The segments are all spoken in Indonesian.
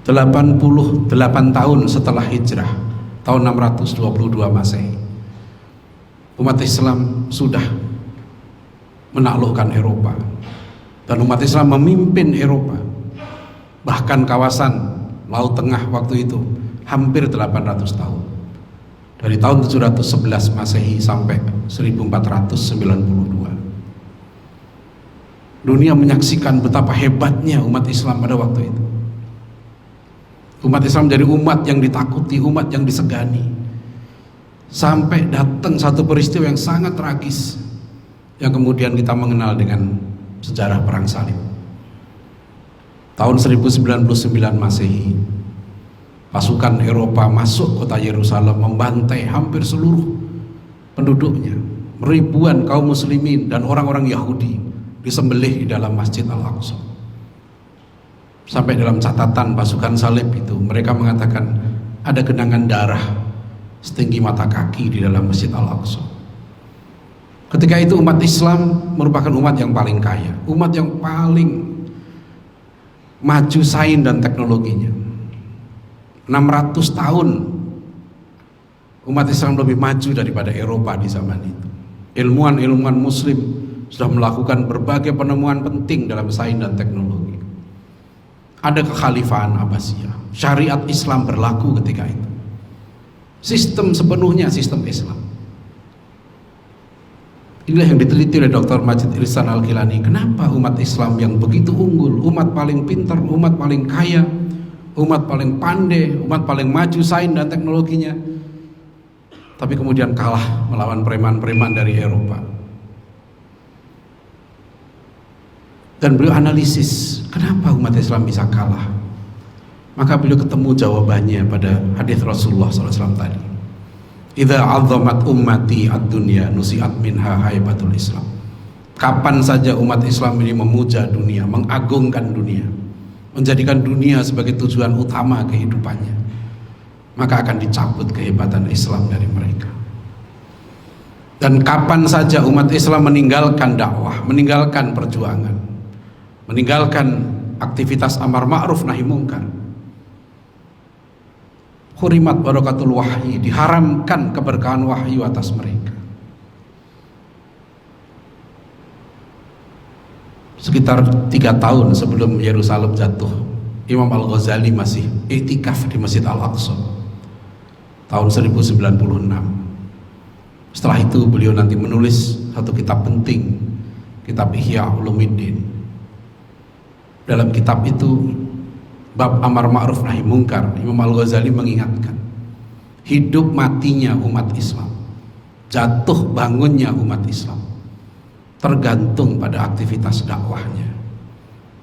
88 tahun setelah hijrah, tahun 622 Masehi, umat Islam sudah menaklukkan Eropa, dan umat Islam memimpin Eropa, bahkan kawasan Laut Tengah waktu itu hampir 800 tahun, dari tahun 711 Masehi sampai 1492. Dunia menyaksikan betapa hebatnya umat Islam pada waktu itu. Umat Islam menjadi umat yang ditakuti, umat yang disegani, sampai datang satu peristiwa yang sangat tragis yang kemudian kita mengenal dengan sejarah Perang Salib. Tahun 1099 Masehi, pasukan Eropa masuk kota Yerusalem, membantai hampir seluruh penduduknya. Ribuan kaum muslimin dan orang-orang Yahudi disembelih di dalam Masjid Al-Aqsa. Sampai dalam catatan pasukan salib itu, mereka mengatakan ada genangan darah setinggi mata kaki di dalam Masjid Al-Aqsa. Ketika itu umat Islam merupakan umat yang paling kaya, umat yang paling maju sains dan teknologinya. 600 tahun umat Islam lebih maju daripada Eropa di zaman itu. Ilmuwan-ilmuwan muslim sudah melakukan berbagai penemuan penting dalam sains dan teknologi. Ada kekhalifahan Abbasiyah, syariat Islam berlaku ketika itu. Sistem sepenuhnya sistem Islam. Inilah yang diteliti oleh Dr. Majid Ihsan Al-Gilani. Kenapa umat Islam yang begitu unggul, umat paling pintar, umat paling kaya, umat paling pandai, umat paling maju sains dan teknologinya, tapi kemudian kalah melawan preman-preman dari Eropa? Dan beliau analisis kenapa umat Islam bisa kalah. Maka beliau ketemu jawabannya pada hadis Rasulullah SAW tadi. Idza 'azzamat ummati ad-dunya nusi'at minha haibatul Islam. Kapan saja umat Islam ini memuja dunia, mengagungkan dunia, menjadikan dunia sebagai tujuan utama kehidupannya, maka akan dicabut kehebatan Islam dari mereka. Dan kapan saja umat Islam meninggalkan dakwah, meninggalkan perjuangan, meninggalkan aktivitas amar ma'ruf nahi mungkar, hurimat barakatul wahyi, diharamkan keberkahan wahyu atas mereka. Sekitar 3 tahun sebelum Yerusalem jatuh, Imam Al-Ghazali masih iktikaf di Masjid Al-Aqsa tahun 1096. Setelah itu beliau nanti menulis satu kitab penting, kitab Ihya Ulumuddin. Dalam kitab itu, bab amar ma'ruf nahi mungkar, Imam Al-Ghazali mengingatkan hidup matinya umat Islam, jatuh bangunnya umat Islam tergantung pada aktivitas dakwahnya,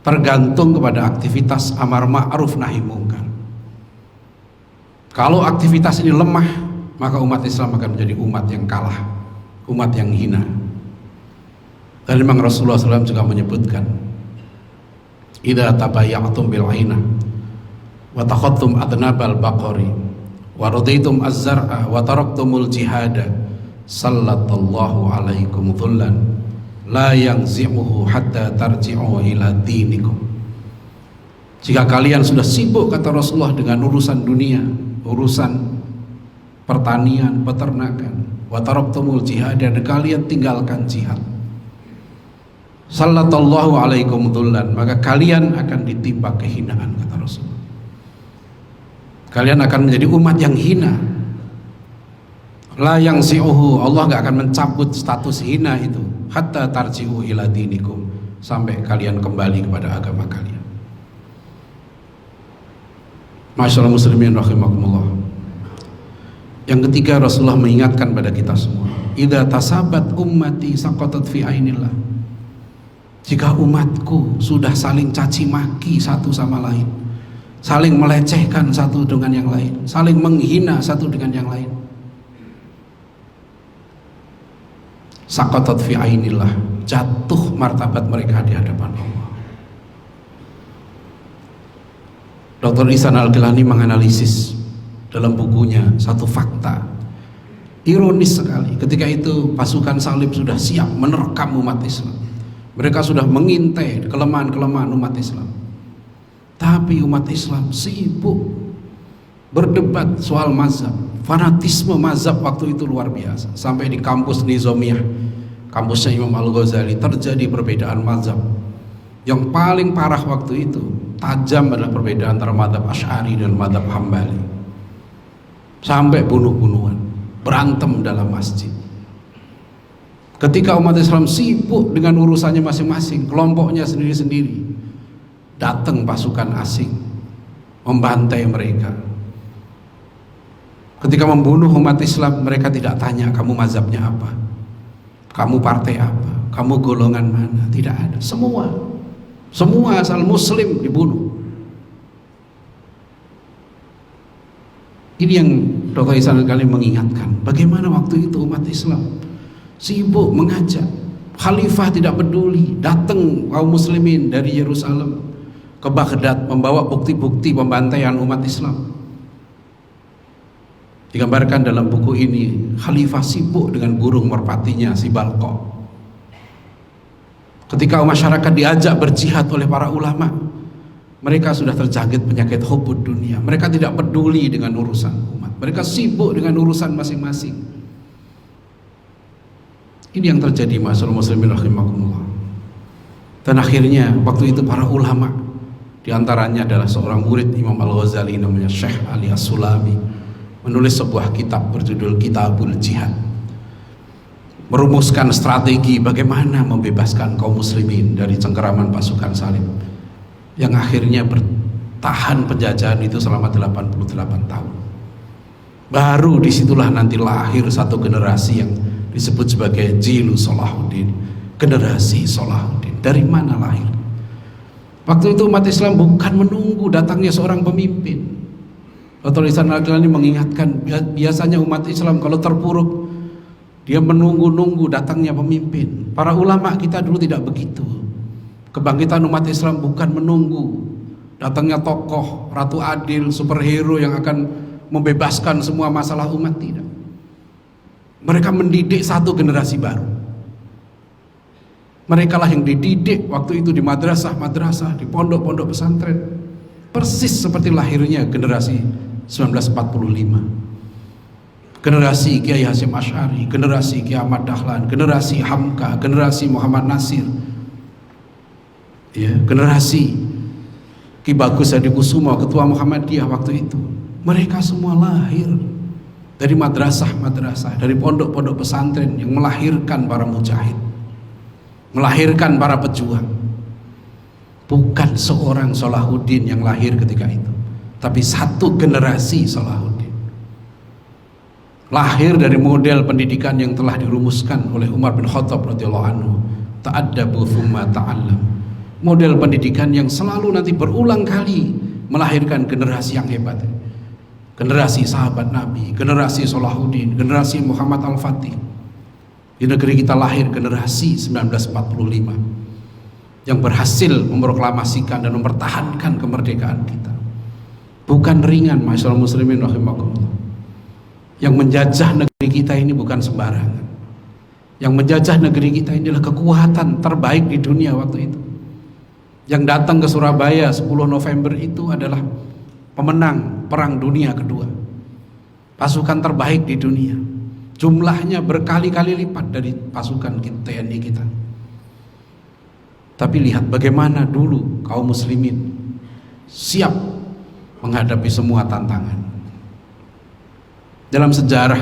tergantung kepada aktivitas amar ma'ruf nahi mungkar. Kalau aktivitas ini lemah, maka umat Islam akan menjadi umat yang kalah, umat yang hina. Dan memang Rasulullah SAW juga menyebutkan, idza tabayya'tum bil 'ainah wa takhattum adnabal baqari wa radaitum az-zar'a wa taraktumul jihada sallallahu alaikum dhullan la yanzi'uhu hatta tarji'u ila dinikum. Jika kalian sudah sibuk, kata Rasulullah, dengan urusan dunia, urusan pertanian, peternakan, wa taraktumul jihad, dan kalian tinggalkan jihad, sallallahu alaikum dhullan, maka kalian akan ditimpa kehinaan, kata Rasulullah. Kalian akan menjadi umat yang hina. La yanzi'uhu, Allah gak akan mencabut status hina itu, hatta tarji'u ila dinikum, sampai kalian kembali kepada agama kalian. Masyaallah muslimin rahimakumullah. Yang ketiga, Rasulullah mengingatkan pada kita semua, idza tasabat ummati saqatat fi ainillah. Jika umatku sudah saling caci maki satu sama lain, saling melecehkan satu dengan yang lain, saling menghina satu dengan yang lain, saqatat fi ainillah, jatuh martabat mereka di hadapan Allah. Dr. Ihsan Al-Gilani menganalisis dalam bukunya satu fakta ironis sekali. Ketika itu pasukan salib sudah siap menerkam umat Islam, mereka sudah mengintai kelemahan-kelemahan umat Islam. Tapi umat Islam sibuk berdebat soal mazhab. Fanatisme mazhab waktu itu luar biasa. Sampai di kampus Nizamiyah, kampusnya Imam Al-Ghazali, terjadi perbedaan mazhab. Yang paling parah waktu itu, tajam adalah perbedaan antara mazhab Asy'ari dan mazhab Hambali. Sampai bunuh-bunuhan, berantem dalam masjid. Ketika umat Islam sibuk dengan urusannya masing-masing, kelompoknya sendiri-sendiri, datang pasukan asing membantai mereka. Ketika membunuh umat Islam, mereka tidak tanya kamu mazhabnya apa, kamu partai apa, kamu golongan mana, tidak ada. Semua asal muslim dibunuh. Ini yang Dr. Ihsan kali mengingatkan, bagaimana waktu itu umat Islam sibuk mengajak. Khalifah tidak peduli, datang kaum muslimin dari Yerusalem ke Baghdad membawa bukti-bukti pembantaian umat Islam. Digambarkan dalam buku ini, Khalifah sibuk dengan burung merpatinya si Balqa. Ketika masyarakat diajak berjihad oleh para ulama, mereka sudah terjangkit penyakit hubbud dunia. Mereka tidak peduli dengan urusan umat. Mereka sibuk dengan urusan masing-masing. Ini yang terjadi, ma'asyiral muslimin rahimakumullah. Dan akhirnya waktu itu para ulama, diantaranya adalah seorang murid Imam Al-Ghazali namanya Syekh Ali As-Sulami, menulis sebuah kitab berjudul Kitabul Jihad, merumuskan strategi bagaimana membebaskan kaum muslimin dari cengkeraman pasukan salib yang akhirnya bertahan penjajahan itu selama 88 tahun. Baru disitulah nanti lahir satu generasi yang disebut sebagai Jilu Salahuddin, generasi Salahuddin. Dari mana lahir? Waktu itu umat Islam bukan menunggu datangnya seorang pemimpin. Dr. Ihsan Al-Ghazali mengingatkan, biasanya umat Islam kalau terpuruk dia menunggu-nunggu datangnya pemimpin. Para ulama kita dulu tidak begitu. Kebangkitan umat Islam bukan menunggu datangnya tokoh, ratu adil, superhero yang akan membebaskan semua masalah umat, tidak. Mereka mendidik satu generasi baru. Mereka lah yang dididik waktu itu di madrasah-madrasah, di pondok-pondok pesantren, persis seperti lahirnya generasi 1945, generasi Kiai Hasyim Asy'ari, generasi Kiai Ahmad Dahlan, generasi Hamka, generasi Muhammad Nasir, ya, generasi Ki Bagus Hadikusuma, ketua Muhammadiyah waktu itu. Mereka semua lahir dari madrasah-madrasah, dari pondok-pondok pesantren yang melahirkan para mujahid, melahirkan para pejuang. Bukan seorang Salahuddin yang lahir ketika itu, tapi satu generasi Salahuddin lahir dari model pendidikan yang telah dirumuskan oleh Umar bin Khattab radhiyallahu anhu. Ta'addabu tsumma ta'allam, model pendidikan yang selalu nanti berulang kali melahirkan generasi yang hebat, generasi sahabat Nabi, generasi Salahuddin, generasi Muhammad Al-Fatih. Di negeri kita lahir generasi 1945 yang berhasil memproklamasikan dan mempertahankan kemerdekaan kita. Bukan ringan, ma'asyiral muslimin rahimakumullah. Yang menjajah negeri kita ini bukan sembarangan. Yang menjajah negeri kita ini adalah kekuatan terbaik di dunia waktu itu. Yang datang ke Surabaya 10 November itu adalah pemenang Perang Dunia Kedua, pasukan terbaik di dunia. Jumlahnya berkali-kali lipat dari pasukan TNI kita. Tapi lihat bagaimana dulu kaum muslimin siap menghadapi semua tantangan. Dalam sejarah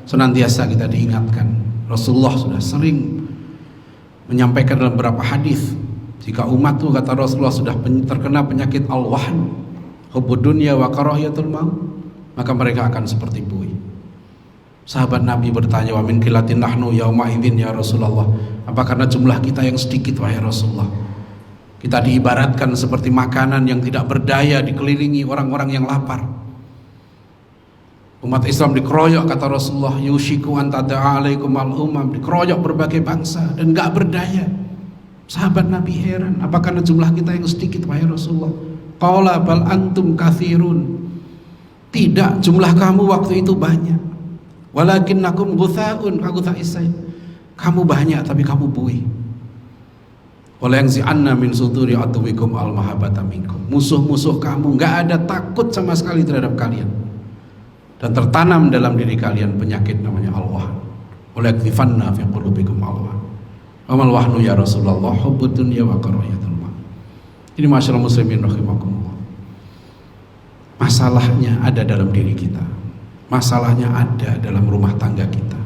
senantiasa kita diingatkan, Rasulullah sudah sering menyampaikan dalam beberapa hadis, jika umat itu, kata Rasulullah, sudah terkena penyakit al-wahn, hubbud dunya wa karahiyatul maut, maka mereka akan seperti buih. Sahabat Nabi bertanya, wa min qillatin nahnu yauma idzin ya Rasulullah, apa karena jumlah kita yang sedikit wahai Rasulullah, kita diibaratkan seperti makanan yang tidak berdaya dikelilingi orang-orang yang lapar. Umat Islam dikeroyok, kata Rasulullah, yushiku an tada'a alaikum al-umam, dikeroyok berbagai bangsa dan gak berdaya. Sahabat Nabi heran, apa karena jumlah kita yang sedikit wahai Rasulullah? Qala bal antum katsirun, tidak, jumlah kamu waktu itu banyak. Walakinnakum ghutha'un ka ghutha'is sayl, kamu banyak tapi kamu buih. Wala yanzi'anna min suduri aduwikum al-mahabbata minkum. Musuh-musuh kamu nggak ada takut sama sekali terhadap kalian, dan tertanam dalam diri kalian penyakit namanya al-wahn. Wala yakzifanna fi qulubikum al-wahn. Amal wahnu ya Rasulullah hubbud dunya wa karahiyatul maut. Ini masyaallah muslimin rahimakumullah. Masalahnya ada dalam diri kita. Masalahnya ada dalam rumah tangga kita.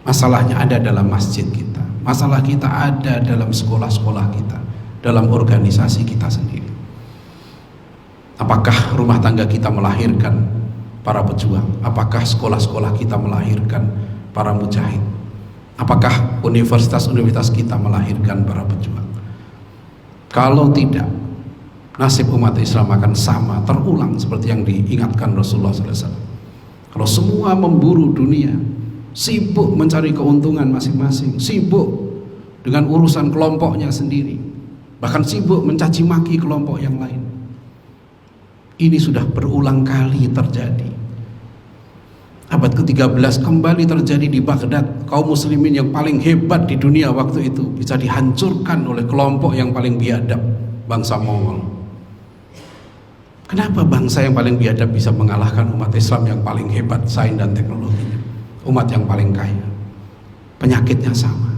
Masalahnya ada dalam masjid kita. Masalah kita ada dalam sekolah-sekolah kita, dalam organisasi kita sendiri. Apakah rumah tangga kita melahirkan para pejuang? Apakah sekolah-sekolah kita melahirkan para mujahid? Apakah universitas-universitas kita melahirkan para pejuang? Kalau tidak, nasib umat Islam akan sama, terulang seperti yang diingatkan Rasulullah SAW. Kalau semua memburu dunia, sibuk mencari keuntungan masing-masing, sibuk dengan urusan kelompoknya sendiri, bahkan sibuk mencaci maki kelompok yang lain. Ini sudah berulang kali terjadi. Abad ke-13 kembali terjadi di Baghdad. Kaum muslimin yang paling hebat di dunia waktu itu bisa dihancurkan oleh kelompok yang paling biadab, bangsa Mongol. Kenapa bangsa yang paling biadab bisa mengalahkan umat Islam yang paling hebat sains dan teknologinya, umat yang paling kaya? Penyakitnya sama.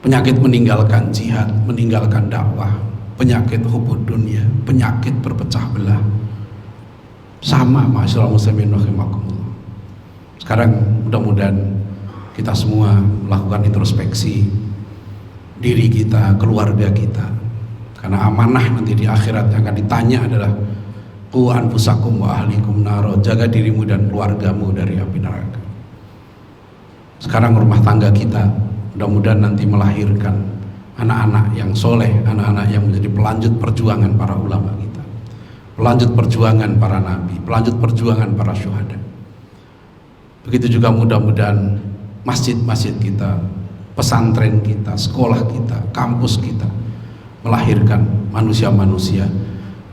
Penyakit meninggalkan jihad, meninggalkan dakwah, penyakit hubud dunia, penyakit berpecah belah. Sama masyaallah muslimin rahimakumullah. Sekarang mudah-mudahan kita semua melakukan introspeksi diri kita, keluarga kita, karena amanah nanti di akhirat yang akan ditanya adalah qu anfusakum wa ahlikum naro, jaga dirimu dan keluargamu dari api neraka. Sekarang rumah tangga kita mudah-mudahan nanti melahirkan anak-anak yang soleh, anak-anak yang menjadi pelanjut perjuangan para ulama kita, pelanjut perjuangan para nabi, pelanjut perjuangan para syuhada. Begitu juga mudah-mudahan masjid-masjid kita, pesantren kita, sekolah kita, kampus kita melahirkan manusia-manusia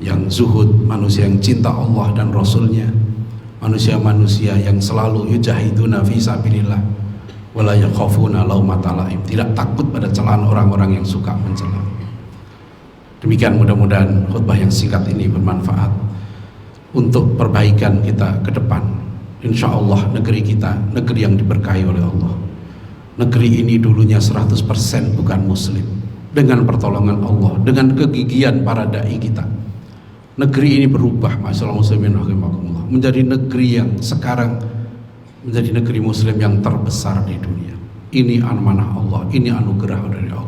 yang zuhud, manusia yang cinta Allah dan Rasulnya, manusia-manusia yang selalu yujahiduna fi sabilillah wala yakhafuna laumata laim, tidak takut pada celaan orang-orang yang suka mencela. Demikian mudah-mudahan khutbah yang singkat ini bermanfaat untuk perbaikan kita ke depan. Insya Allah negeri kita negeri yang diberkahi oleh Allah. Negeri ini dulunya 100% bukan muslim. Dengan pertolongan Allah, dengan kegigihan para dai kita, negeri ini berubah masyaallah muslimin rahimakumullah, menjadi negeri yang sekarang menjadi negeri muslim yang terbesar di dunia. Ini amanah Allah, ini anugerah dari Allah.